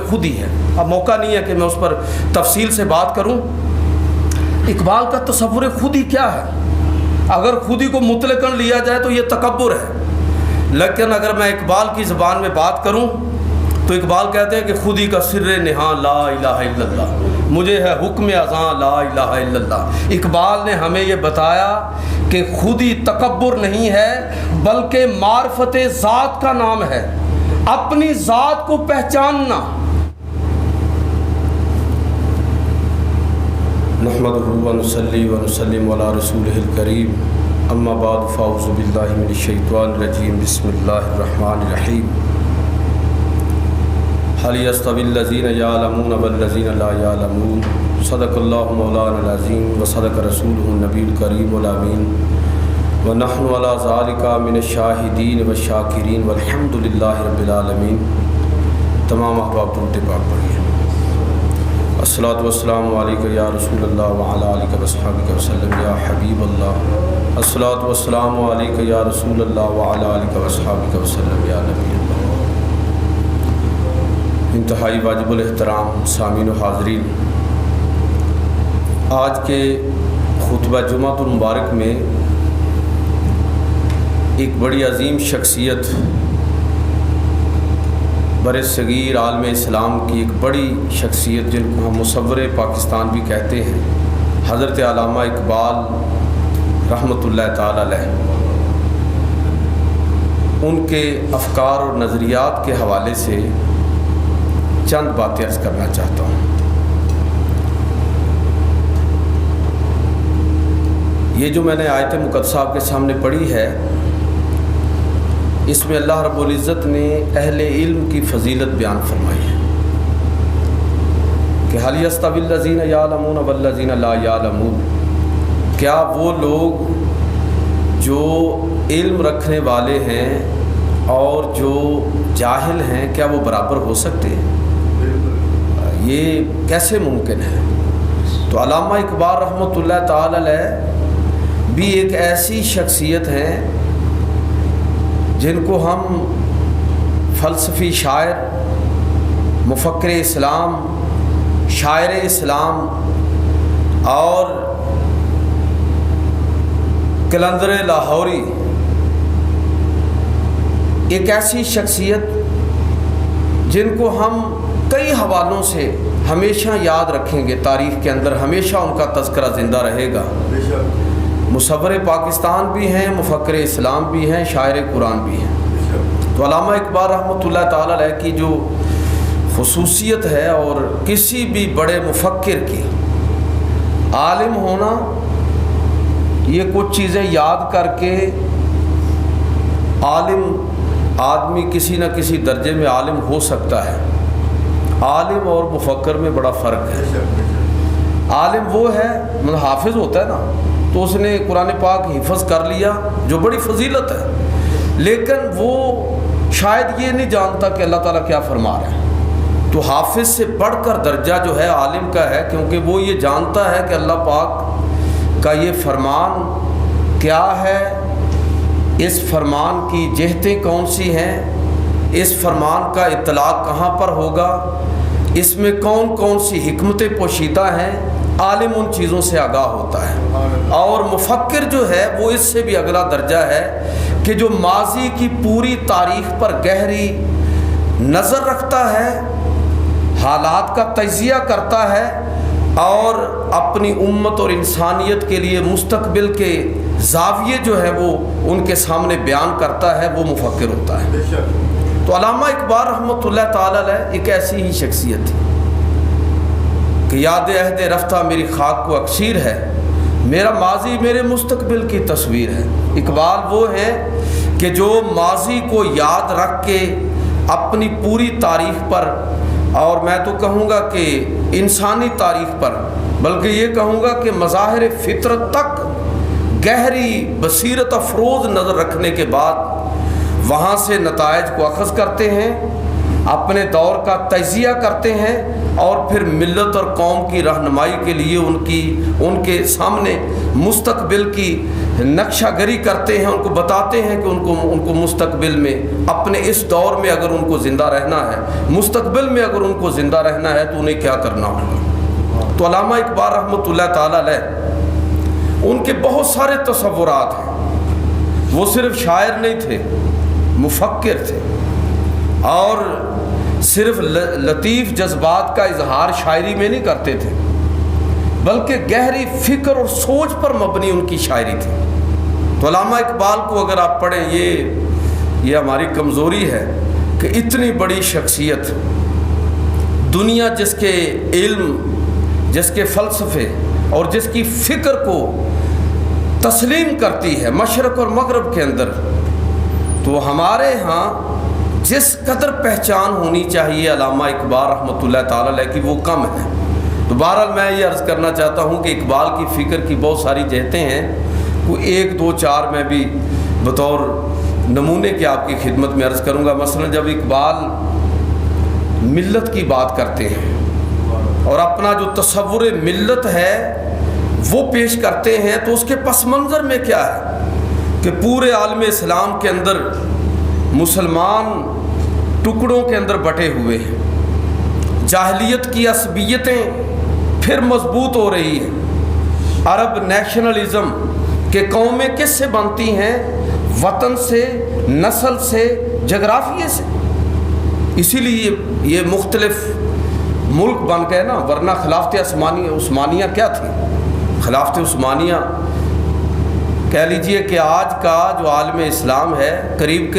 خود ہی ہے. اب موقع نہیں ہے کہ میں اس پر تفصیل سے بات کروں. اقبال کا تصور خود ہی کیا ہے؟ اگر خود ہی کو مطلقاً لیا جائے تو یہ تکبر ہے، لیکن اگر میں اقبال کی زبان میں بات کروں تو اقبال کہتے ہیں کہ خود ہی کا سر نہاں لا الہ الا اللہ، مجھے ہے حکم اذاں لا الہ الا اللہ. اقبال نے ہمیں یہ بتایا کہ خود ہی تکبر نہیں ہے بلکہ معرفت ذات کا نام ہے، اپنی ذات کو پہچاننا. نحمدہ ونصلی ونسلم علی رسولہ الکریم، اما بعد فاعوذ باللہ من الشیطان الرجیم، بسم اللہ الرحمن الرحیم. هل يستوي الذين يعلمون والذين لا يعلمون؟ صدق اللہ مولانا العظیم وصدق رسولہ النبی الکریم الامین، ونحن على ذلك من الشاہدین والشاکرین والحمد للہ رب العالمین. تمام احباب درود پاک پڑھیے. الصلاۃ والسلام علیک یا رسول اللہ وعلی آلک واصحابک وسلم یا حبیب اللہ. الصلاۃ والسلام علیک یا رسول اللہ وعلی آلک واصحابک وسلم یا نبی اللہ. انتہائی واجب الاحترام سامعین و حاضرین، آج کے خطبہ جمعۃ المبارک میں ایک بڑی عظیم شخصیت، بر صغیر عالم اسلام کی ایک بڑی شخصیت جن کو ہم مصور پاکستان بھی کہتے ہیں، حضرت علامہ اقبال رحمۃ اللہ تعالی علیہ، ان کے افکار اور نظریات کے حوالے سے چند باتیں عرض کرنا چاہتا ہوں. یہ جو میں نے آیت مقدسہ آپ کے سامنے پڑھی ہے، اس میں اللہ رب العزت نے اہل علم کی فضیلت بیان فرمائی ہے کہ هل يستوي الذين يعلمون والذين لا يعلمون، کیا وہ لوگ جو علم رکھنے والے ہیں اور جو جاہل ہیں کیا وہ برابر ہو سکتے ہیں؟ یہ کیسے ممکن ہے؟ تو علامہ اقبال رحمۃ اللہ تعالی علیہ بھی ایک ایسی شخصیت ہیں جن کو ہم فلسفی شاعر، مفکر اسلام، شاعر اسلام اور قلندر لاہوری، ایک ایسی شخصیت جن کو ہم کئی حوالوں سے ہمیشہ یاد رکھیں گے، تاریخ کے اندر ہمیشہ ان کا تذکرہ زندہ رہے گا. مصور پاکستان بھی ہیں، مفکر اسلام بھی ہیں، شاعر قرآن بھی ہیں. تو علامہ اقبال رحمۃ اللہ تعالی علیہ کی جو خصوصیت ہے، اور کسی بھی بڑے مفکر کی عالم ہونا، یہ کچھ چیزیں یاد کر کے عالم آدمی کسی نہ کسی درجے میں عالم ہو سکتا ہے. عالم اور مفکر میں بڑا فرق ہے. عالم وہ ہے، مطلب حافظ ہوتا ہے نا، تو اس نے قرآن پاک حفظ کر لیا جو بڑی فضیلت ہے، لیکن وہ شاید یہ نہیں جانتا کہ اللہ تعالیٰ کیا فرما رہا ہے. تو حافظ سے بڑھ کر درجہ جو ہے عالم کا ہے، کیونکہ وہ یہ جانتا ہے کہ اللہ پاک کا یہ فرمان کیا ہے، اس فرمان کی جہتیں کون سی ہیں، اس فرمان کا اطلاق کہاں پر ہوگا، اس میں کون کون سی حکمتیں پوشیدہ ہیں. عالم ان چیزوں سے آگاہ ہوتا ہے. اور مفکر جو ہے وہ اس سے بھی اگلا درجہ ہے کہ جو ماضی کی پوری تاریخ پر گہری نظر رکھتا ہے، حالات کا تجزیہ کرتا ہے، اور اپنی امت اور انسانیت کے لیے مستقبل کے زاویے جو ہے وہ ان کے سامنے بیان کرتا ہے، وہ مفکر ہوتا ہے. تو علامہ اقبال رحمۃ اللہ تعالی علیہ ایک ایسی ہی شخصیت تھی کہ یاد عہد رفتہ میری خاک کو اکسیر ہے، میرا ماضی میرے مستقبل کی تصویر ہے. اقبال وہ ہے کہ جو ماضی کو یاد رکھ کے اپنی پوری تاریخ پر، اور میں تو کہوں گا کہ انسانی تاریخ پر، بلکہ یہ کہوں گا کہ مظاہر فطرت تک گہری بصیرت افروز نظر رکھنے کے بعد وہاں سے نتائج کو اخذ کرتے ہیں اپنے دور کا تجزیہ کرتے ہیں اور پھر ملت اور قوم کی رہنمائی کے لیے ان کے سامنے مستقبل کی نقشہ گری کرتے ہیں، ان کو بتاتے ہیں کہ ان کو مستقبل میں اپنے اس دور میں اگر ان کو زندہ رہنا ہے، مستقبل میں اگر ان کو زندہ رہنا ہے تو انہیں کیا کرنا ہوگا۔ تو علامہ اقبال رحمۃ اللہ تعالیٰ علیہ ان کے بہت سارے تصورات ہیں، وہ صرف شاعر نہیں تھے، مفکر تھے، اور صرف لطیف جذبات کا اظہار شاعری میں نہیں کرتے تھے، بلکہ گہری فکر اور سوچ پر مبنی ان کی شاعری تھی۔ تو علامہ اقبال کو اگر آپ پڑھیں، یہ ہماری کمزوری ہے کہ اتنی بڑی شخصیت، دنیا جس کے علم، جس کے فلسفے اور جس کی فکر کو تسلیم کرتی ہے مشرق اور مغرب کے اندر، تو ہمارے ہاں جس قدر پہچان ہونی چاہیے علامہ اقبال رحمۃ اللہ تعالیٰ علیہ کی، وہ کم ہے۔ تو بہرحال میں یہ عرض کرنا چاہتا ہوں کہ اقبال کی فکر کی بہت ساری جہتیں ہیں، کوئی 1 2 4 میں بھی بطور نمونے کے آپ کی خدمت میں عرض کروں گا۔ مثلا جب اقبال ملت کی بات کرتے ہیں اور اپنا جو تصور ملت ہے وہ پیش کرتے ہیں، تو اس کے پس منظر میں کیا ہے کہ پورے عالم اسلام کے اندر مسلمان ٹکڑوں کے اندر بٹے ہوئے ہیں، جاہلیت کی عصبیتیں پھر مضبوط ہو رہی ہیں، عرب نیشنلزم کہ قومیں کس سے بنتی ہیں؟ وطن سے، نسل سے، جغرافیے سے۔ اسی لیے یہ مختلف ملک بن گئے نا، ورنہ خلافت عثمانیہ کیا تھی؟ خلافت عثمانیہ کہہ لیجئے کہ آج کا جو عالم اسلام ہے قریب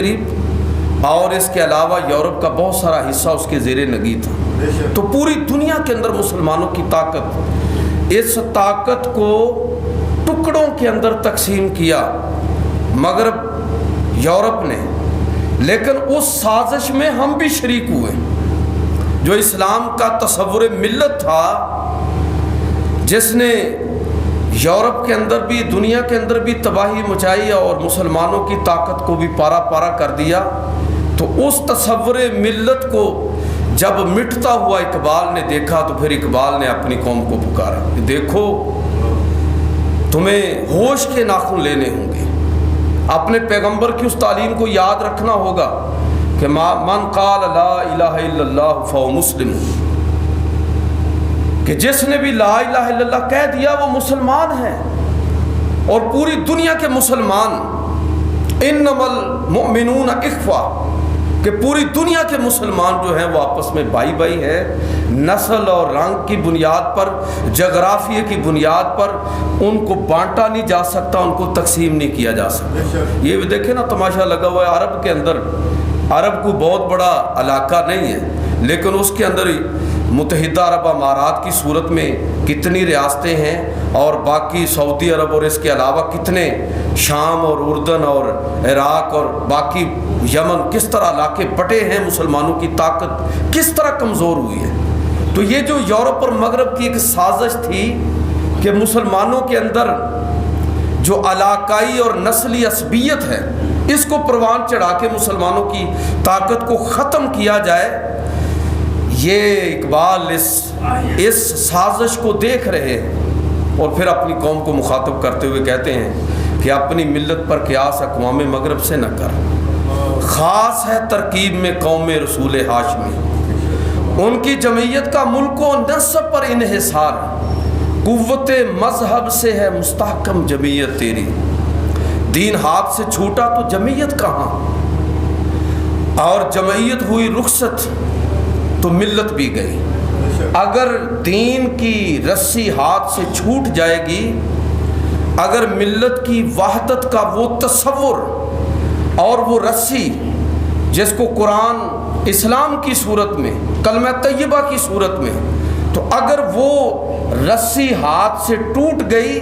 اور اس کے علاوہ یورپ کا بہت سارا حصہ اس کے زیر نگی تھا۔ تو پوری دنیا کے اندر مسلمانوں کی طاقت، اس طاقت کو ٹکڑوں کے اندر تقسیم کیا مغرب یورپ نے، لیکن اس سازش میں ہم بھی شریک ہوئے۔ جو اسلام کا تصور ملت تھا، جس نے یورپ کے اندر بھی، دنیا کے اندر بھی تباہی مچائی اور مسلمانوں کی طاقت کو بھی پارا پارا کر دیا، تو اس تصور ملت کو جب مٹتا ہوا اقبال نے دیکھا تو پھر اقبال نے اپنی قوم کو پکارا کہ دیکھو تمہیں ہوش کے ناخن لینے ہوں گے، اپنے پیغمبر کی اس تعلیم کو یاد رکھنا ہوگا کہ من قال لا الہ الا اللہ فہو مسلم، کہ جس نے بھی لا الہ الا اللہ کہہ دیا وہ مسلمان ہے۔ اور پوری دنیا کے مسلمان، انما المؤمنون اخوہ، کہ پوری دنیا کے مسلمان جو ہیں وہ آپس میں بھائی بھائی ہیں، نسل اور رنگ کی بنیاد پر، جغرافیے کی بنیاد پر ان کو بانٹا نہیں جا سکتا، ان کو تقسیم نہیں کیا جا سکتا۔ یہ بھی دیکھیں نا، تماشا لگا ہوا ہے عرب کے اندر۔ عرب کو بہت بڑا علاقہ نہیں ہے، لیکن اس کے اندر متحدہ عرب امارات کی صورت میں کتنی ریاستیں ہیں، اور باقی سعودی عرب اور اس کے علاوہ کتنے، شام اور اردن اور عراق اور باقی یمن، کس طرح علاقے بٹے ہیں، مسلمانوں کی طاقت کس طرح کمزور ہوئی ہے۔ تو یہ جو یورپ اور مغرب کی ایک سازش تھی کہ مسلمانوں کے اندر جو علاقائی اور نسلی عصبیت ہے اس کو پروان چڑھا کے مسلمانوں کی طاقت کو ختم کیا جائے، یہ اقبال اس سازش کو دیکھ رہے ہیں اور پھر اپنی قوم کو مخاطب کرتے ہوئے کہتے ہیں کہ اپنی ملت پر قیاس اقوام مغرب سے نہ کر، خاص ہے ترکیب میں قوم رسول ہاشمی، ان کی جمعیت کا ملک و نسب پر انحصار، قوت مذہب سے ہے مستحکم جمعیت تیری، دین ہاتھ سے چھوٹا تو جمعیت کہاں، اور جمعیت ہوئی رخصت تو ملت بھی گئی۔ اگر دین کی رسی ہاتھ سے چھوٹ جائے گی، اگر ملت کی وحدت کا وہ تصور اور وہ رسی جس کو قرآن اسلام کی صورت میں، کلمہ طیبہ کی صورت میں، تو اگر وہ رسی ہاتھ سے ٹوٹ گئی،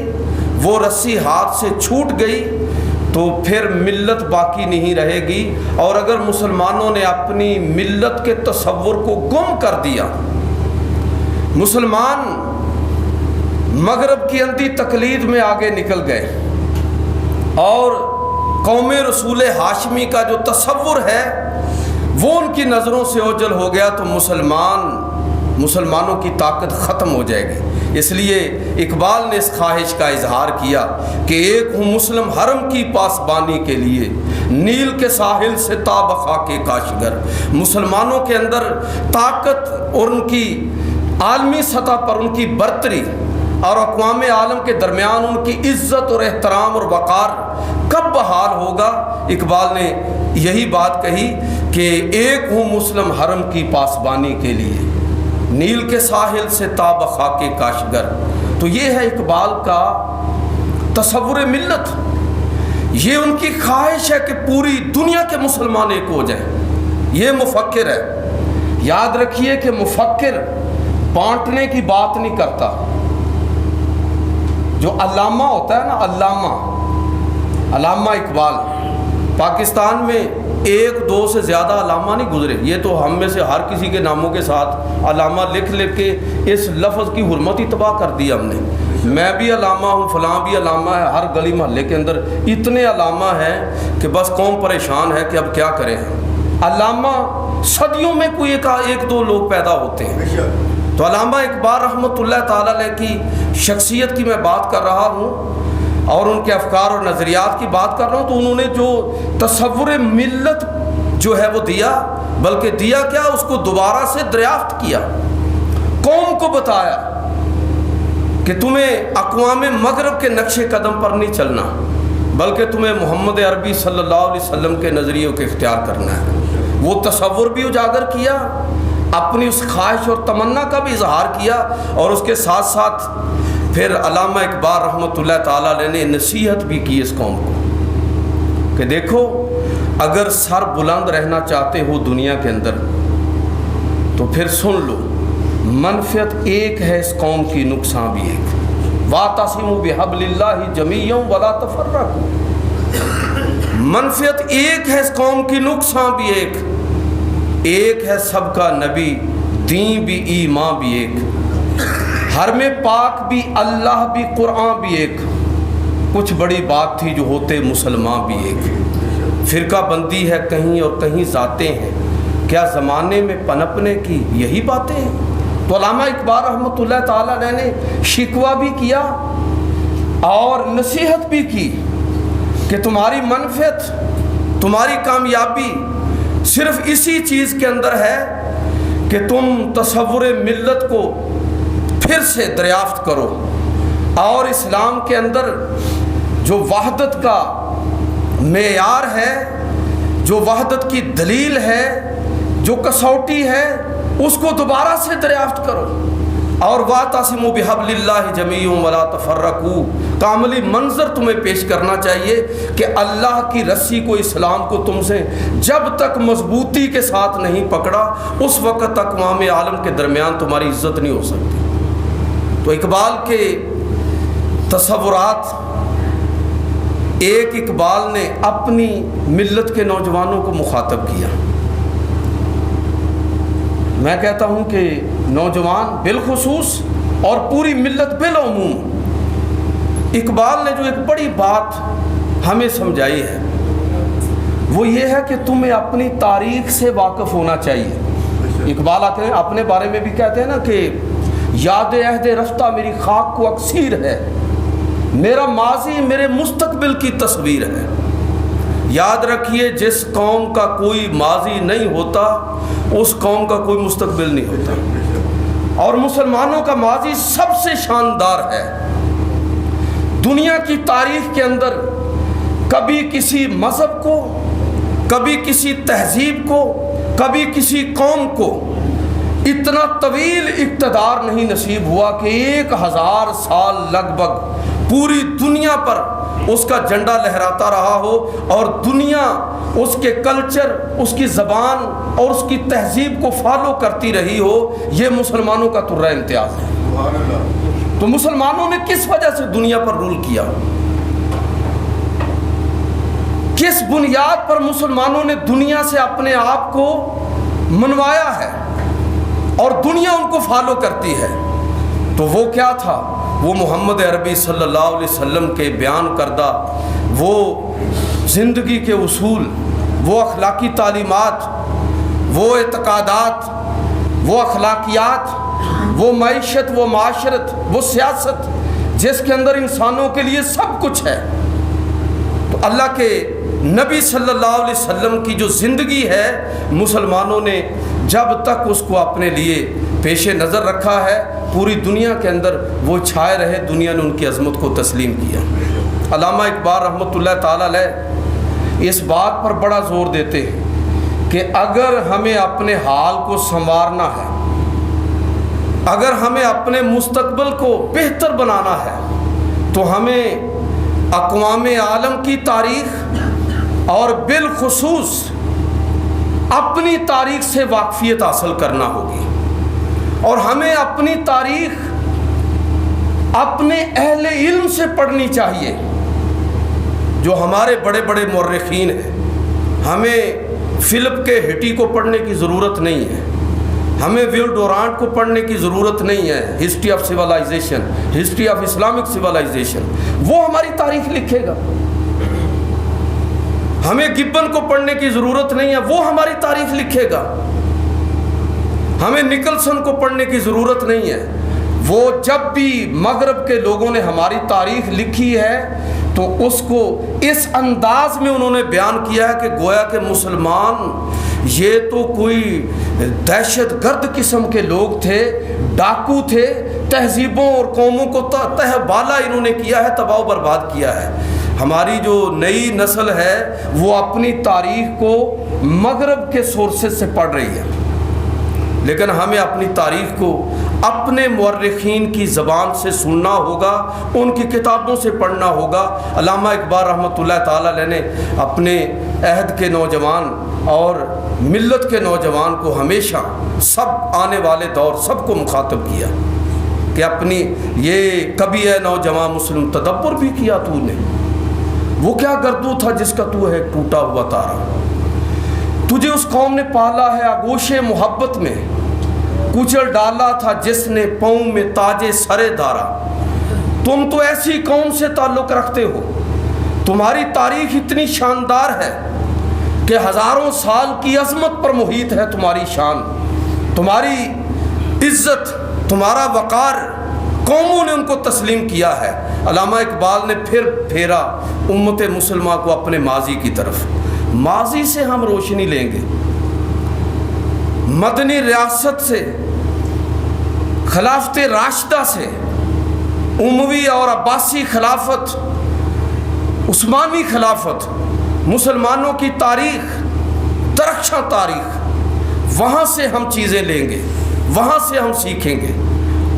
وہ رسی ہاتھ سے چھوٹ گئی، تو پھر ملت باقی نہیں رہے گی۔ اور اگر مسلمانوں نے اپنی ملت کے تصور کو گم کر دیا، مسلمان مغرب کی اندھی تقلید میں آگے نکل گئے اور قوم رسول ہاشمی کا جو تصور ہے وہ ان کی نظروں سے اوجھل ہو گیا تو مسلمانوں کی طاقت ختم ہو جائے گی۔ اس لیے اقبال نے اس خواہش کا اظہار کیا کہ ایک ہوں مسلم حرم کی پاسبانی کے لیے، نیل کے ساحل سے تا بخاک کاشگر۔ مسلمانوں کے اندر طاقت اور ان کی عالمی سطح پر ان کی برتری اور اقوام عالم کے درمیان ان کی عزت اور احترام اور وقار کب بحال ہوگا؟ اقبال نے یہی بات کہی کہ ایک ہوں مسلم حرم کی پاسبانی کے لیے، نیل کے ساحل سے تا بخاک کاشگر۔ تو یہ ہے اقبال کا تصور ملت، یہ ان کی خواہش ہے کہ پوری دنیا کے مسلمان ایک ہو جائیں۔ یہ مفکر ہے، یاد رکھیے کہ مفکر بانٹنے کی بات نہیں کرتا۔ جو علامہ ہوتا ہے نا، علامہ اقبال، پاکستان میں ایک دو سے زیادہ علامہ نہیں گزرے، یہ تو ہم میں سے ہر کسی کے ناموں کے ساتھ علامہ لکھ کے اس لفظ کی حرمت ہی تباہ کر دی ہم نے۔ میں بھی علامہ ہوں، فلاں بھی علامہ ہے، ہر گلی محلے کے اندر اتنے علامہ ہیں کہ بس قوم پریشان ہے کہ اب کیا کریں۔ علامہ صدیوں میں کوئی ایک دو لوگ پیدا ہوتے ہیں۔ تو علامہ اقبال رحمۃ اللہ تعالی علیہ کی شخصیت کی میں بات کر رہا ہوں اور ان کے افکار اور نظریات کی بات کر رہا ہوں، تو انہوں نے جو تصور ملت جو ہے وہ دیا، بلکہ دیا کیا، اس کو دوبارہ سے دریافت کیا، قوم کو بتایا کہ تمہیں اقوام مغرب کے نقش قدم پر نہیں چلنا، بلکہ تمہیں محمد عربی صلی اللہ علیہ وسلم کے نظریوں کو اختیار کرنا ہے۔ وہ تصور بھی اجاگر کیا، اپنی اس خواہش اور تمنا کا بھی اظہار کیا، اور اس کے ساتھ ساتھ پھر علامہ اقبال رحمۃ اللہ تعالیٰ علیہ نے نصیحت بھی کی اس قوم کو کہ دیکھو، اگر سر بلند رہنا چاہتے ہو دنیا کے اندر تو پھر سن لو، منفعت ایک ہے اس قوم کی، نقصان بھی ایک۔ وَاعْتَصِمُوا بِحَبْلِ اللَّهِ جَمِيعًا وَلَا تَفَرَّقُوا۔ منفعت ایک ہے اس قوم کی، نقصان بھی ایک ہے سب کا نبی، دین بھی ایمان بھی ایک، حرم پاک بھی اللہ بھی قرآن بھی ایک، کچھ بڑی بات تھی جو ہوتے مسلمان بھی ایک۔ فرقہ بندی ہے کہیں اور کہیں ذاتیں ہیں، کیا زمانے میں پنپنے کی یہی باتیں ہیں؟ تو علامہ اقبال رحمۃ اللہ تعالیٰ علیہ نے شکوہ بھی کیا اور نصیحت بھی کی کہ تمہاری منفعت، تمہاری کامیابی صرف اسی چیز کے اندر ہے کہ تم تصور ملت کو پھر سے دریافت کرو، اور اسلام کے اندر جو وحدت کا معیار ہے، جو وحدت کی دلیل ہے، جو کسوٹی ہے، اس کو دوبارہ سے دریافت کرو۔ اور وَاعْتَصِمُوا بِحَبْلِ اللَّهِ جَمِيعًا وَلَا تَفَرَّقُوا کا عملی منظر تمہیں پیش کرنا چاہیے کہ اللہ کی رسی کو، اسلام کو تم سے جب تک مضبوطی کے ساتھ نہیں پکڑا، اس وقت تک اقوام عالم کے درمیان تمہاری عزت نہیں ہو سکتی۔ تو اقبال کے تصورات، ایک اقبال نے اپنی ملت کے نوجوانوں کو مخاطب کیا۔ میں کہتا ہوں کہ نوجوان بالخصوص اور پوری ملت بالعموم، اقبال نے جو ایک بڑی بات ہمیں سمجھائی ہے وہ یہ ہے کہ تمہیں اپنی تاریخ سے واقف ہونا چاہیے۔ اقبال اپنے بارے میں بھی کہتے ہیں نا کہ یاد عہد رفتہ میری خاک کو اکسیر ہے، میرا ماضی میرے مستقبل کی تصویر ہے۔ یاد رکھیے، جس قوم کا کوئی ماضی نہیں ہوتا اس قوم کا کوئی مستقبل نہیں ہوتا، اور مسلمانوں کا ماضی سب سے شاندار ہے۔ دنیا کی تاریخ کے اندر کبھی کسی مذہب کو، کبھی کسی تہذیب کو، کبھی کسی قوم کو اتنا طویل اقتدار نہیں نصیب ہوا کہ 1000 سال لگ بھگ پوری دنیا پر اس کا جھنڈا لہراتا رہا ہو، اور دنیا اس کے کلچر، اس کی زبان اور اس کی تہذیب کو فالو کرتی رہی ہو۔ یہ مسلمانوں کا ترہ امتیاز ہے۔ تو مسلمانوں نے کس وجہ سے دنیا پر رول کیا؟ کس بنیاد پر مسلمانوں نے دنیا سے اپنے آپ کو منوایا ہے اور دنیا ان کو فالو کرتی ہے؟ تو وہ کیا تھا؟ وہ محمد عربی صلی اللہ علیہ وسلم کے بیان کردہ وہ زندگی کے اصول، وہ اخلاقی تعلیمات، وہ اعتقادات، وہ اخلاقیات، وہ معیشت، وہ معاشرت، وہ سیاست جس کے اندر انسانوں کے لیے سب کچھ ہے، تو اللہ کے نبی صلی اللہ علیہ وسلم کی جو زندگی ہے مسلمانوں نے جب تک اس کو اپنے لیے پیش نظر رکھا ہے، پوری دنیا کے اندر وہ چھائے رہے، دنیا نے ان کی عظمت کو تسلیم کیا۔ علامہ اقبال رحمۃ اللہ تعالیٰ علیہ اس بات پر بڑا زور دیتے ہیں کہ اگر ہمیں اپنے حال کو سنوارنا ہے، اگر ہمیں اپنے مستقبل کو بہتر بنانا ہے، تو ہمیں اقوام عالم کی تاریخ اور بالخصوص اپنی تاریخ سے واقفیت حاصل کرنا ہوگی، اور ہمیں اپنی تاریخ اپنے اہل علم سے پڑھنی چاہیے جو ہمارے بڑے بڑے مورخین ہیں۔ ہمیں فلپ کے ہٹی کو پڑھنے کی ضرورت نہیں ہے، ہمیں ول ڈورانٹ کو پڑھنے کی ضرورت نہیں ہے، history of civilization, history of Islamic civilization, وہ ہماری تاریخ لکھے گا۔ ہمیں گبن کو پڑھنے کی ضرورت نہیں ہے، وہ ہماری تاریخ لکھے گا۔ ہمیں نکلسن کو پڑھنے کی ضرورت نہیں ہے، وہ جب بھی مغرب کے لوگوں نے ہماری تاریخ لکھی ہے تو اس کو اس انداز میں انہوں نے بیان کیا ہے کہ گویا کہ مسلمان یہ تو کوئی دہشت گرد قسم کے لوگ تھے، ڈاکو تھے، تہذیبوں اور قوموں کو تہ بالا انہوں نے کیا ہے، تباہ و برباد کیا ہے۔ ہماری جو نئی نسل ہے وہ اپنی تاریخ کو مغرب کے سورسز سے پڑھ رہی ہے، لیکن ہمیں اپنی تاریخ کو اپنے مورخین کی زبان سے سننا ہوگا، ان کی کتابوں سے پڑھنا ہوگا۔ علامہ اقبال رحمۃ اللہ تعالیٰ علیہ نے اپنے عہد کے نوجوان اور ملت کے نوجوان کو ہمیشہ سب آنے والے دور سب کو مخاطب کیا کہ اپنی یہ کبھی ہے نوجوان مسلم تدبر بھی کیا تو نے، وہ کیا گردو تھا جس کا تو ہے ٹوٹا ہوا تارا، تجھے اس قوم نے پالا ہے آغوش محبت میں، کچل ڈالا تھا جس نے پاؤں میں تاج سرے دارا۔ تم تو ایسی قوم سے تعلق رکھتے ہو، تمہاری تاریخ اتنی شاندار ہے کہ ہزاروں سال کی عظمت پر محیط ہے تمہاری شان، تمہاری عزت، تمہارا وقار قوموں نے ان کو تسلیم کیا ہے۔ علامہ اقبال نے پھر پھیرا امت مسلمہ کو اپنے ماضی کی طرف۔ ماضی سے ہم روشنی لیں گے، مدنی ریاست سے، خلافت راشدہ سے، اموی اور عباسی خلافت، عثمانی خلافت، مسلمانوں کی تاریخ، درخشاں تاریخ، وہاں سے ہم چیزیں لیں گے، وہاں سے ہم سیکھیں گے،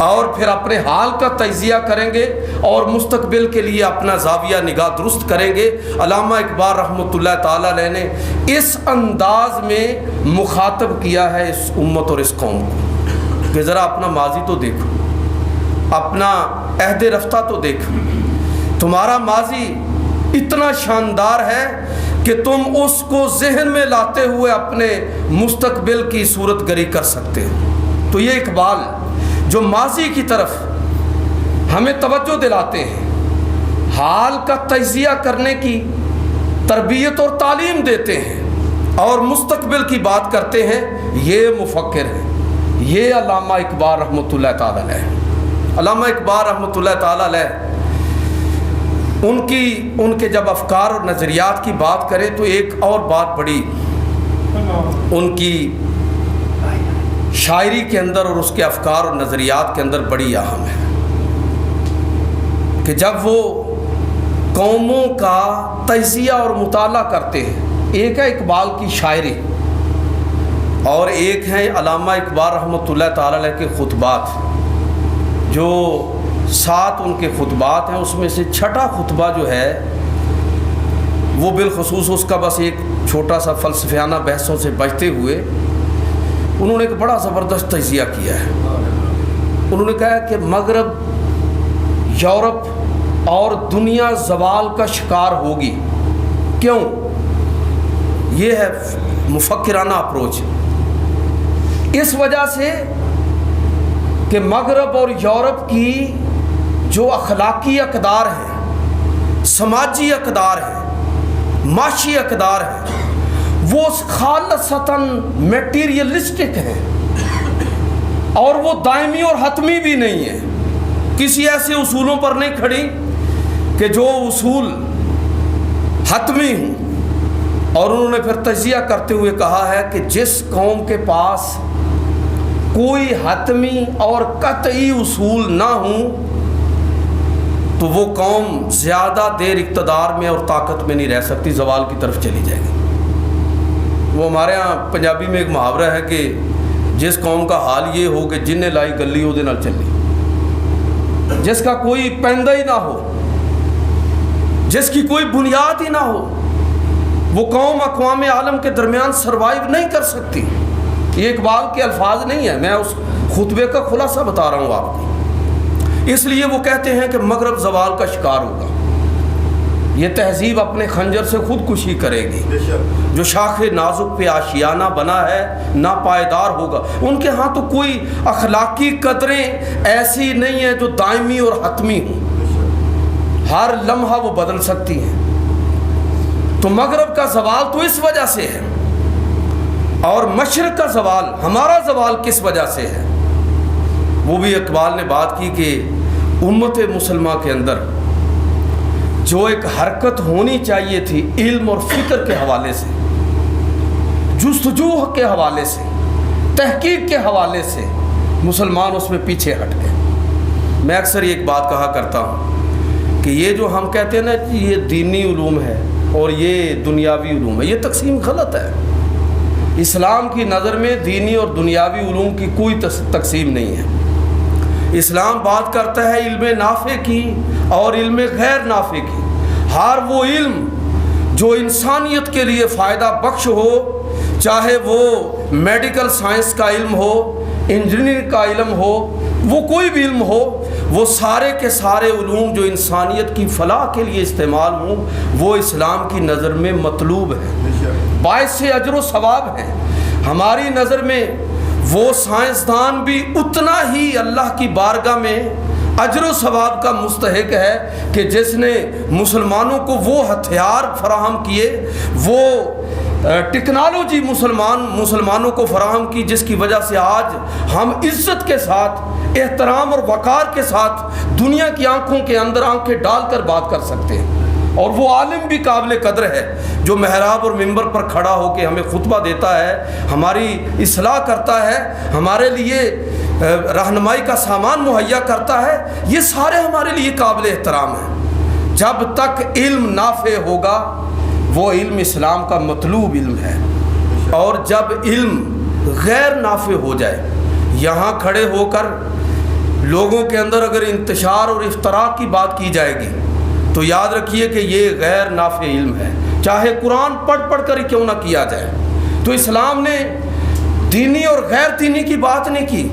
اور پھر اپنے حال کا تجزیہ کریں گے اور مستقبل کے لیے اپنا زاویہ نگاہ درست کریں گے۔ علامہ اقبال رحمۃ اللہ تعالیٰ علیہ نے اس انداز میں مخاطب کیا ہے اس امت اور اس قوم کو کہ ذرا اپنا ماضی تو دیکھو، اپنا عہد رفتہ تو دیکھو، تمہارا ماضی اتنا شاندار ہے کہ تم اس کو ذہن میں لاتے ہوئے اپنے مستقبل کی صورت گری کر سکتے ہو۔ تو یہ اقبال جو ماضی کی طرف ہمیں توجہ دلاتے ہیں، حال کا تجزیہ کرنے کی تربیت اور تعلیم دیتے ہیں اور مستقبل کی بات کرتے ہیں، یہ مفکر ہے، یہ علامہ اقبال رحمۃ اللہ تعالیٰ علیہ۔ علامہ اقبال رحمۃ اللہ تعالیٰ علیہ ان کے جب افکار اور نظریات کی بات کریں تو ایک اور بات بڑی ان کی شاعری کے اندر اور اس کے افکار اور نظریات کے اندر بڑی اہم ہے کہ جب وہ قوموں کا تجزیہ اور مطالعہ کرتے ہیں، ایک ہے اقبال کی شاعری اور ایک ہے علامہ اقبال رحمۃ اللہ تعالیٰ علیہ کے خطبات، جو 7 ان کے خطبات ہیں، اس میں سے چھٹا خطبہ جو ہے وہ بالخصوص اس کا بس ایک چھوٹا سا فلسفیانہ بحثوں سے بچتے ہوئے انہوں نے ایک بڑا زبردست تجزیہ کیا ہے۔ انہوں نے کہا کہ مغرب، یورپ اور دنیا زوال کا شکار ہوگی۔ کیوں؟ یہ ہے مفکرانہ اپروچ۔ اس وجہ سے کہ مغرب اور یورپ کی جو اخلاقی اقدار ہیں، سماجی اقدار ہیں، معاشی اقدار ہیں، وہ خالصتاً میٹیریلسٹک ہیں اور وہ دائمی اور حتمی بھی نہیں ہیں، کسی ایسے اصولوں پر نہیں کھڑی کہ جو اصول حتمی ہوں۔ اور انہوں نے پھر تجزیہ کرتے ہوئے کہا ہے کہ جس قوم کے پاس کوئی حتمی اور قطعی اصول نہ ہوں تو وہ قوم زیادہ دیر اقتدار میں اور طاقت میں نہیں رہ سکتی، زوال کی طرف چلی جائے گی۔ وہ ہمارے ہاں پنجابی میں ایک محاورہ ہے کہ جس قوم کا حال یہ ہو کہ جن نے لائی گلی وہ دے نال چلی، جس کا کوئی پیندہ ہی نہ ہو، جس کی کوئی بنیاد ہی نہ ہو، وہ قوم اقوام عالم کے درمیان سروائیو نہیں کر سکتی۔ یہ اقبال کے الفاظ نہیں ہیں، میں اس خطبے کا خلاصہ بتا رہا ہوں آپ کو۔ اس لیے وہ کہتے ہیں کہ مغرب زوال کا شکار ہوگا، یہ تہذیب اپنے خنجر سے خودکشی کرے گی، جو شاخ نازک پہ آشیانہ بنا ہے ناپائیدار ہوگا۔ ان کے ہاں تو کوئی اخلاقی قدریں ایسی نہیں ہیں جو دائمی اور حتمی ہوں، ہر لمحہ وہ بدل سکتی ہیں۔ تو مغرب کا زوال تو اس وجہ سے ہے، اور مشرق کا زوال، ہمارا زوال کس وجہ سے ہے؟ وہ بھی اقبال نے بات کی کہ امت مسلمہ کے اندر جو ایک حرکت ہونی چاہیے تھی علم اور فکر کے حوالے سے، جستجو کے حوالے سے، تحقیق کے حوالے سے، مسلمان اس میں پیچھے ہٹ گئے۔ میں اکثر ایک بات کہا کرتا ہوں کہ یہ جو ہم کہتے ہیں نا کہ یہ دینی علوم ہے اور یہ دنیاوی علوم ہے، یہ تقسیم غلط ہے۔ اسلام کی نظر میں دینی اور دنیاوی علوم کی کوئی تقسیم نہیں ہے۔ اسلام بات کرتا ہے علم نافع کی اور علم غیر نافع کی۔ ہر وہ علم جو انسانیت کے لیے فائدہ بخش ہو، چاہے وہ میڈیکل سائنس کا علم ہو، انجینئرنگ کا علم ہو، وہ کوئی بھی علم ہو، وہ سارے کے سارے علوم جو انسانیت کی فلاح کے لیے استعمال ہوں، وہ اسلام کی نظر میں مطلوب ہے، باعث اجر و ثواب ہے۔ ہماری نظر میں وہ سائنسدان بھی اتنا ہی اللہ کی بارگاہ میں اجر و ثواب کا مستحق ہے کہ جس نے مسلمانوں کو وہ ہتھیار فراہم کیے، وہ ٹیکنالوجی مسلمانوں کو فراہم کی جس کی وجہ سے آج ہم عزت کے ساتھ، احترام اور وقار کے ساتھ دنیا کی آنکھوں کے اندر آنکھیں ڈال کر بات کر سکتے ہیں۔ اور وہ عالم بھی قابل قدر ہے جو محراب اور منبر پر کھڑا ہو کے ہمیں خطبہ دیتا ہے، ہماری اصلاح کرتا ہے، ہمارے لیے رہنمائی کا سامان مہیا کرتا ہے، یہ سارے ہمارے لیے قابل احترام ہیں۔ جب تک علم نافع ہوگا وہ علم اسلام کا مطلوب علم ہے، اور جب علم غیر نافع ہو جائے، یہاں کھڑے ہو کر لوگوں کے اندر اگر انتشار اور افتراق کی بات کی جائے گی تو یاد رکھیے کہ یہ غیر نافع علم ہے، چاہے قرآن پڑھ کر ہی کیوں نہ کیا جائے۔ تو اسلام نے دینی اور غیر دینی کی بات نہیں کی،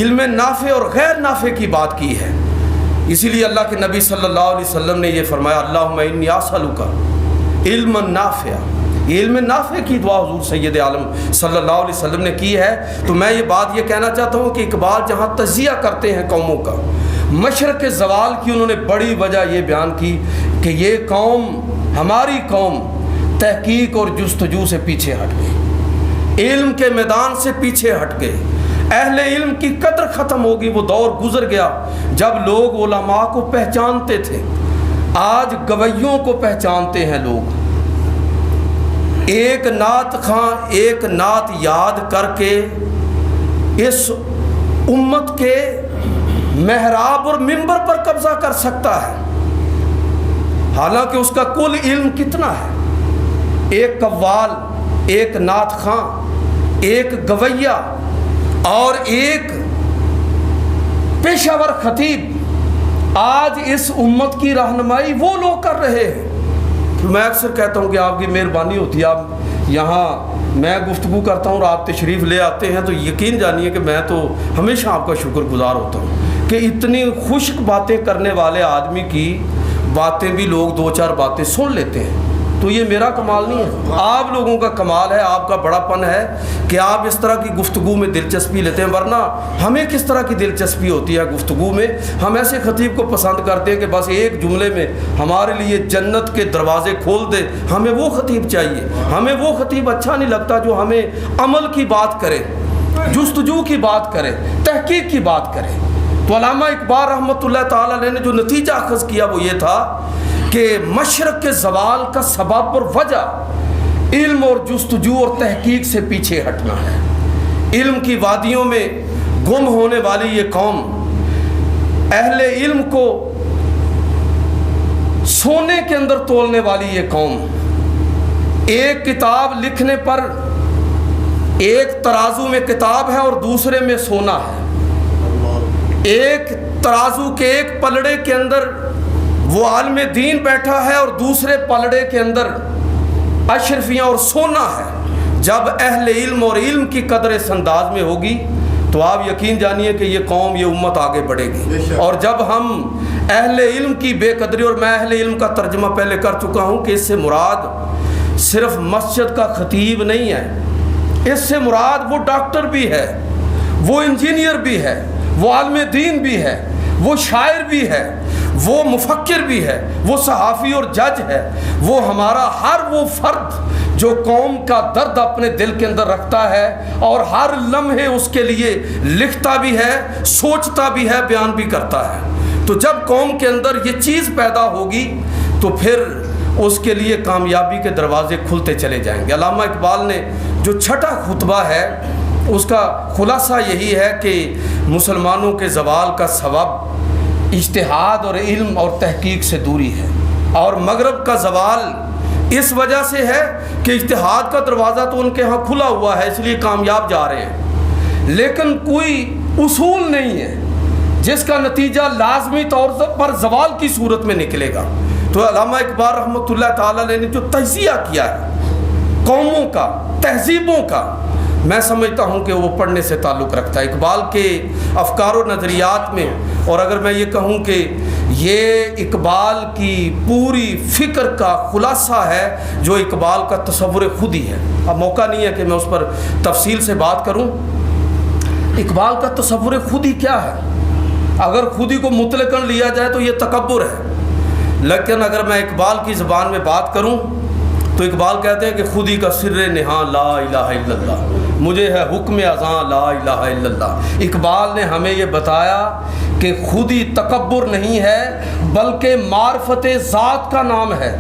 علم نافع اور غیر نافع کی بات کی ہے۔ اسی لیے اللہ کے نبی صلی اللہ علیہ وسلم نے یہ فرمایا، اللہم انی اسألک علما نافعا۔ یہ علم نافع کی دعا حضور سید عالم صلی اللہ علیہ وسلم نے کی ہے۔ تو میں یہ بات یہ کہنا چاہتا ہوں کہ اقبال جہاں تجزیہ کرتے ہیں قوموں کا، مشرق کے زوال کی انہوں نے بڑی وجہ یہ بیان کی کہ یہ قوم، ہماری قوم تحقیق اور جستجو سے پیچھے ہٹ گئی، علم کے میدان سے پیچھے ہٹ گئے، اہل علم کی قدر ختم ہوگی۔ وہ دور گزر گیا جب لوگ علماء کو پہچانتے تھے، آج گویوں کو پہچانتے ہیں لوگ۔ ایک نعت خواں ایک نعت یاد کر کے اس امت کے محراب اور منبر پر قبضہ کر سکتا ہے، حالانکہ اس کا کل علم کتنا ہے۔ ایک قوال، ایک نعت خواں، ایک گویہ اور ایک پیشہ ور خطیب، آج اس امت کی رہنمائی وہ لوگ کر رہے ہیں۔ میں اکثر کہتا ہوں کہ آپ کی مہربانی ہوتی ہے، آپ یہاں میں گفتگو کرتا ہوں اور آپ تشریف لے آتے ہیں، تو یقین جانیے کہ میں تو ہمیشہ آپ کا شکر گزار ہوتا ہوں کہ اتنی خشک باتیں کرنے والے آدمی کی باتیں بھی لوگ دو چار باتیں سن لیتے ہیں۔ تو یہ میرا کمال نہیں ہے، آپ لوگوں کا کمال ہے، آپ کا بڑا پن ہے کہ آپ اس طرح کی گفتگو میں دلچسپی لیتے ہیں، ورنہ ہمیں کس طرح کی دلچسپی ہوتی ہے گفتگو میں؟ ہم ایسے خطیب کو پسند کرتے ہیں کہ بس ایک جملے میں ہمارے لیے جنت کے دروازے کھول دے، ہمیں وہ خطیب چاہیے، ہمیں وہ خطیب اچھا نہیں لگتا جو ہمیں عمل کی بات کرے، جستجو کی بات کرے، تحقیق کی بات کرے۔ تو علامہ اقبال رحمۃ اللہ تعالیٰ علیہ نے جو نتیجہ اخذ کیا وہ یہ تھا کہ مشرق کے زوال کا سبب اور وجہ علم اور جستجو اور تحقیق سے پیچھے ہٹنا ہے۔ علم کی وادیوں میں گم ہونے والی یہ قوم، اہل علم کو سونے کے اندر تولنے والی یہ قوم، ایک کتاب لکھنے پر ایک ترازو میں کتاب ہے اور دوسرے میں سونا ہے، ایک ترازو کے ایک پلڑے کے اندر وہ عالم دین بیٹھا ہے اور دوسرے پلڑے کے اندر اشرفیاں اور سونا ہے۔ جب اہل علم اور علم کی قدر اس انداز میں ہوگی تو آپ یقین جانیے کہ یہ قوم، یہ امت آگے بڑھے گی۔ اور جب ہم اہل علم کی بے قدری، اور میں اہل علم کا ترجمہ پہلے کر چکا ہوں کہ اس سے مراد صرف مسجد کا خطیب نہیں ہے، اس سے مراد وہ ڈاکٹر بھی ہے، وہ انجینئر بھی ہے، وہ عالم دین بھی ہے، وہ شاعر بھی ہے، وہ مفکر بھی ہے، وہ صحافی اور جج ہے، وہ ہمارا ہر وہ فرد جو قوم کا درد اپنے دل کے اندر رکھتا ہے اور ہر لمحے اس کے لیے لکھتا بھی ہے، سوچتا بھی ہے، بیان بھی کرتا ہے۔ تو جب قوم کے اندر یہ چیز پیدا ہوگی تو پھر اس کے لیے کامیابی کے دروازے کھلتے چلے جائیں گے۔ علامہ اقبال نے جو چھٹا خطبہ ہے اس کا خلاصہ یہی ہے کہ مسلمانوں کے زوال کا سبب اجتہاد اور علم اور تحقیق سے دوری ہے، اور مغرب کا زوال اس وجہ سے ہے کہ اجتہاد کا دروازہ تو ان کے ہاں کھلا ہوا ہے، اس لیے کامیاب جا رہے ہیں، لیکن کوئی اصول نہیں ہے جس کا نتیجہ لازمی طور پر زوال کی صورت میں نکلے گا۔ تو علامہ اقبال رحمۃ اللہ تعالیٰ علیہ نے جو تجزیہ کیا ہے قوموں کا، تہذیبوں کا، میں سمجھتا ہوں کہ وہ پڑھنے سے تعلق رکھتا ہے۔ اقبال کے افکار و نظریات میں، اور اگر میں یہ کہوں کہ یہ اقبال کی پوری فکر کا خلاصہ ہے جو اقبال کا تصور خودی ہے۔ اب موقع نہیں ہے کہ میں اس پر تفصیل سے بات کروں۔ اقبال کا تصور خودی کیا ہے؟ اگر خودی کو مطلقاً لیا جائے تو یہ تکبر ہے، لیکن اگر میں اقبال کی زبان میں بات کروں تو اقبال کہتے ہیں کہ خودی کا سر نہاں لا الہ الا اللہ، مجھے ہے حکم اذاں لا الہ الا اللہ۔ اقبال نے ہمیں یہ بتایا کہ خودی تکبر نہیں ہے بلکہ معرفت ذات کا نام ہے،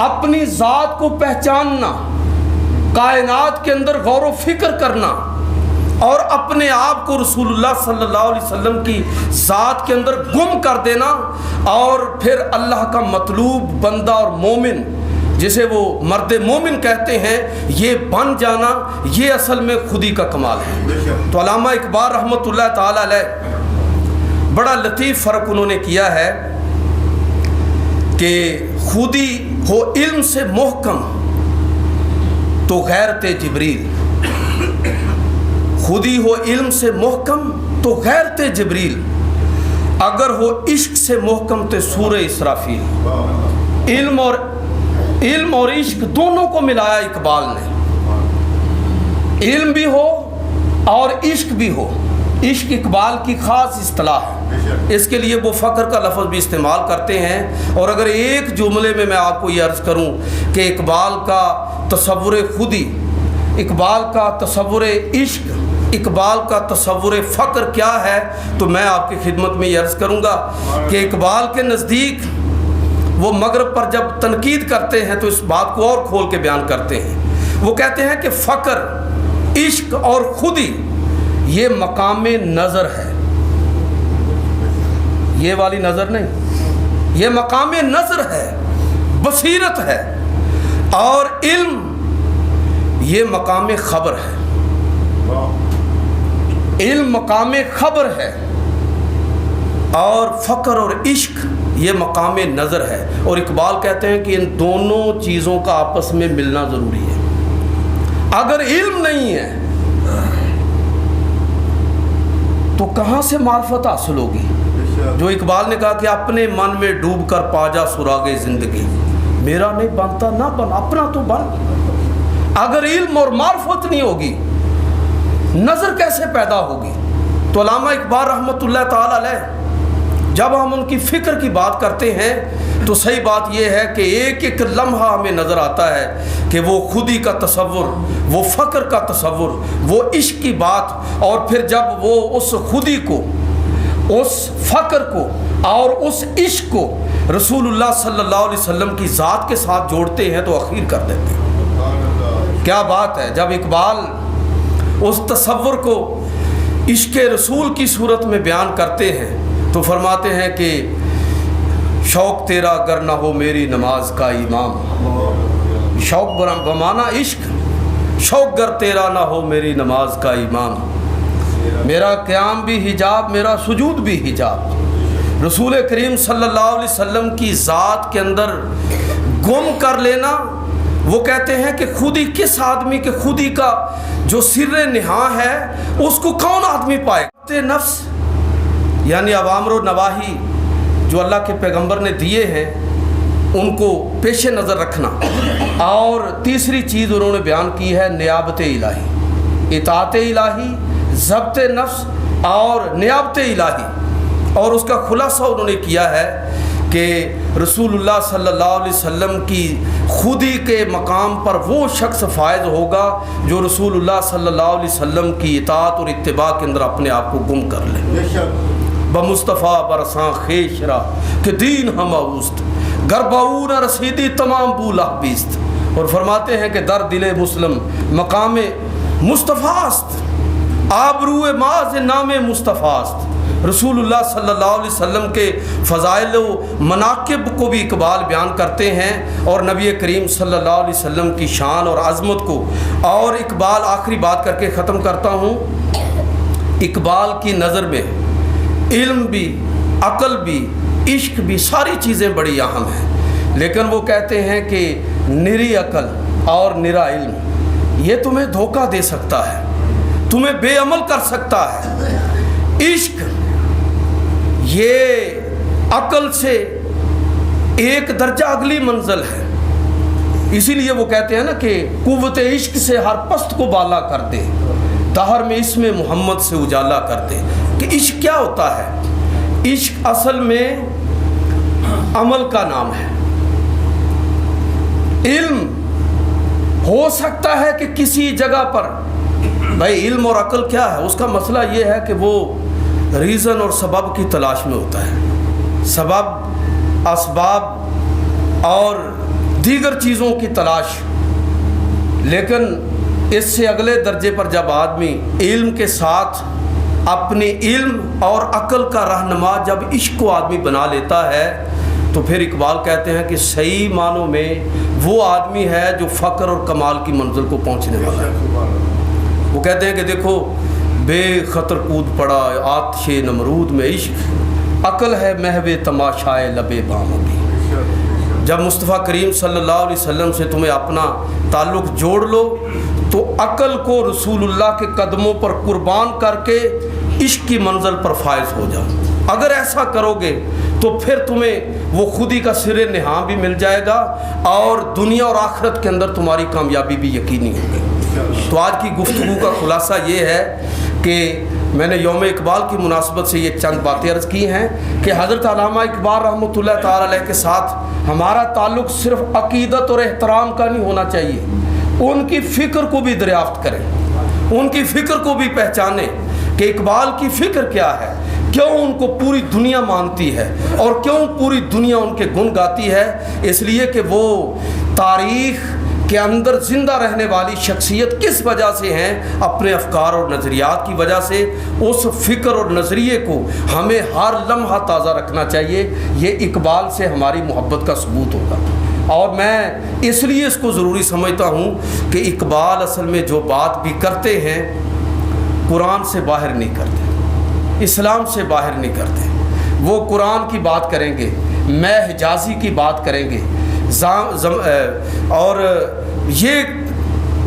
اپنی ذات کو پہچاننا، کائنات کے اندر غور و فکر کرنا اور اپنے آپ کو رسول اللہ صلی اللہ علیہ وسلم کی ذات کے اندر گم کر دینا، اور پھر اللہ کا مطلوب بندہ اور مومن جسے وہ مرد مومن کہتے ہیں یہ بن جانا، یہ اصل میں خودی کا کمال ہے۔ تو علامہ اقبال رحمۃ اللہ تعالی علیہ بڑا لطیف فرق انہوں نے کیا ہے کہ خودی ہو علم سے محکم تو غیرت جبریل، خودی ہو علم سے محکم تو غیرت جبریل، اگر ہو عشق سے محکم تو سورہ اسرافیل۔ علم اور عشق دونوں کو ملایا اقبال نے، علم بھی ہو اور عشق بھی ہو۔ عشق اقبال کی خاص اصطلاح ہے، اس کے لیے وہ فخر کا لفظ بھی استعمال کرتے ہیں۔ اور اگر ایک جملے میں آپ کو یہ عرض کروں کہ اقبال کا تصور خودی، اقبال کا تصور عشق، اقبال کا تصور فقر کیا ہے، تو میں آپ کی خدمت میں یہ عرض کروں گا کہ اقبال کے نزدیک وہ مغرب پر جب تنقید کرتے ہیں تو اس بات کو اور کھول کے بیان کرتے ہیں۔ وہ کہتے ہیں کہ فقر، عشق اور خودی یہ مقام نظر ہے، یہ والی نظر نہیں، یہ مقام نظر ہے، بصیرت ہے، اور علم یہ مقام خبر ہے، علم مقام خبر ہے، اور فقر اور عشق یہ مقام نظر ہے۔ اور اقبال کہتے ہیں کہ ان دونوں چیزوں کا آپس میں ملنا ضروری ہے۔ اگر علم نہیں ہے تو کہاں سے معرفت حاصل ہوگی؟ جو اقبال نے کہا کہ اپنے من میں ڈوب کر پا جا سراغ زندگی، میرا نہیں بنتا نہ بن، اپنا تو بن۔ اگر علم اور معرفت نہیں ہوگی نظر کیسے پیدا ہوگی؟ تو علامہ اقبال رحمۃ اللہ تعالی علیہ جب ہم ان کی فکر کی بات کرتے ہیں تو صحیح بات یہ ہے کہ ایک ایک لمحہ ہمیں نظر آتا ہے کہ وہ خودی کا تصور، وہ فقر کا تصور، وہ عشق کی بات، اور پھر جب وہ اس خودی کو، اس فقر کو اور اس عشق کو رسول اللہ صلی اللہ علیہ وسلم کی ذات کے ساتھ جوڑتے ہیں تو اخیر کر دیتے ہیں۔ کیا بات ہے! جب اقبال اس تصور کو عشق رسول کی صورت میں بیان کرتے ہیں تو فرماتے ہیں کہ شوق تیرا گر نہ ہو میری نماز کا امام، شوق بمانا عشق، شوق گر تیرا نہ ہو میری نماز کا امام، میرا قیام بھی حجاب، میرا سجود بھی حجاب۔ رسول کریم صلی اللہ علیہ وسلم کی ذات کے اندر گم کر لینا، وہ کہتے ہیں کہ خودی کس آدمی کے خودی کا جو سر نہاں ہے اس کو کون آدمی پائے؟ نفس یعنی اوامر و نواہی جو اللہ کے پیغمبر نے دیے ہیں ان کو پیش نظر رکھنا، اور تیسری چیز انہوں نے بیان کی ہے نیابت الہی، اطاعت الہی، ضبط نفس اور نیابت الہی، اور اس کا خلاصہ انہوں نے کیا ہے کہ رسول اللہ صلی اللہ علیہ وسلم کی خودی کے مقام پر وہ شخص فائز ہوگا جو رسول اللہ صلی اللہ علیہ وسلم کی اطاعت اور اتباع کے اندر اپنے آپ کو گم کر لے۔ بمصطفیٰ برساں خیشرا کہ دین ہم اوست، گرباؤن رسیدی تمام بولا بیست، اور فرماتے ہیں کہ در دل مسلم مقام مصطفیٰ است، آبروئے ماز نام مصطفیٰ است۔ رسول اللہ صلی اللہ علیہ وسلم کے فضائل و مناقب کو بھی اقبال بیان کرتے ہیں، اور نبی کریم صلی اللہ علیہ وسلم کی شان اور عظمت کو۔ اور اقبال، آخری بات کر کے ختم کرتا ہوں، اقبال کی نظر میں علم بھی، عقل بھی، عشق بھی، ساری چیزیں بڑی اہم ہیں، لیکن وہ کہتے ہیں کہ نری عقل اور نرا علم یہ تمہیں دھوکہ دے سکتا ہے، تمہیں بے عمل کر سکتا ہے۔ عشق یہ عقل سے ایک درجہ اگلی منزل ہے، اسی لیے وہ کہتے ہیں نا کہ قوت عشق سے ہر پست کو بالا کر دے، دہر میں اسم محمد سے اجالا کر دے۔ کہ عشق کیا ہوتا ہے؟ عشق اصل میں عمل کا نام ہے۔ علم ہو سکتا ہے کہ کسی جگہ پر، بھائی علم اور عقل کیا ہے؟ اس کا مسئلہ یہ ہے کہ وہ ریزن اور سبب کی تلاش میں ہوتا ہے، سبب، اسباب اور دیگر چیزوں کی تلاش، لیکن اس سے اگلے درجے پر جب آدمی علم کے ساتھ اپنی علم اور عقل کا رہنما جب عشق کو آدمی بنا لیتا ہے تو پھر اقبال کہتے ہیں کہ صحیح معنوں میں وہ آدمی ہے جو فقر اور کمال کی منزل کو پہنچنے والا ہے۔ وہ کہتے ہیں کہ دیکھو بے خطر کود پڑا آتش نمرود میں عشق، عقل ہے محو تماشائے لبے بام بھی۔ جب مصطفیٰ کریم صلی اللہ علیہ وسلم سے تمہیں اپنا تعلق جوڑ لو تو عقل کو رسول اللہ کے قدموں پر قربان کر کے عشق کی منزل پر فائز ہو جاؤ۔ اگر ایسا کرو گے تو پھر تمہیں وہ خودی کا سر نہاں بھی مل جائے گا اور دنیا اور آخرت کے اندر تمہاری کامیابی بھی یقینی ہوگی۔ تو آج کی گفتگو کا خلاصہ یہ ہے کہ میں نے یوم اقبال کی مناسبت سے یہ چند باتیں عرض کی ہیں کہ حضرت علامہ اقبال رحمۃ اللہ تعالی علیہ کے ساتھ ہمارا تعلق صرف عقیدت اور احترام کا نہیں ہونا چاہیے، ان کی فکر کو بھی دریافت کریں، ان کی فکر کو بھی پہچانیں کہ اقبال کی فکر کیا ہے، کیوں ان کو پوری دنیا مانتی ہے اور کیوں پوری دنیا ان کے گن گاتی ہے۔ اس لیے کہ وہ تاریخ کے اندر زندہ رہنے والی شخصیت کس وجہ سے ہیں؟ اپنے افکار اور نظریات کی وجہ سے۔ اس فکر اور نظریے کو ہمیں ہر لمحہ تازہ رکھنا چاہیے، یہ اقبال سے ہماری محبت کا ثبوت ہوگا۔ اور میں اس لیے اس کو ضروری سمجھتا ہوں کہ اقبال اصل میں جو بات بھی کرتے ہیں قرآن سے باہر نہیں کرتے، اسلام سے باہر نہیں کرتے۔ وہ قرآن کی بات کریں گے، میں حجازی کی بات کریں گے اور یہ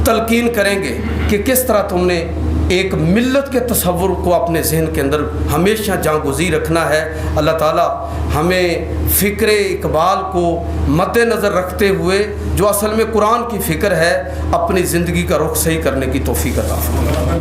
تلقین کریں گے کہ کس طرح تم نے ایک ملت کے تصور کو اپنے ذہن کے اندر ہمیشہ جاگزی رکھنا ہے۔ اللہ تعالیٰ ہمیں فکر اقبال کو مد نظر رکھتے ہوئے جو اصل میں قرآن کی فکر ہے اپنی زندگی کا رخ صحیح کرنے کی توفیق عطا فرمائے۔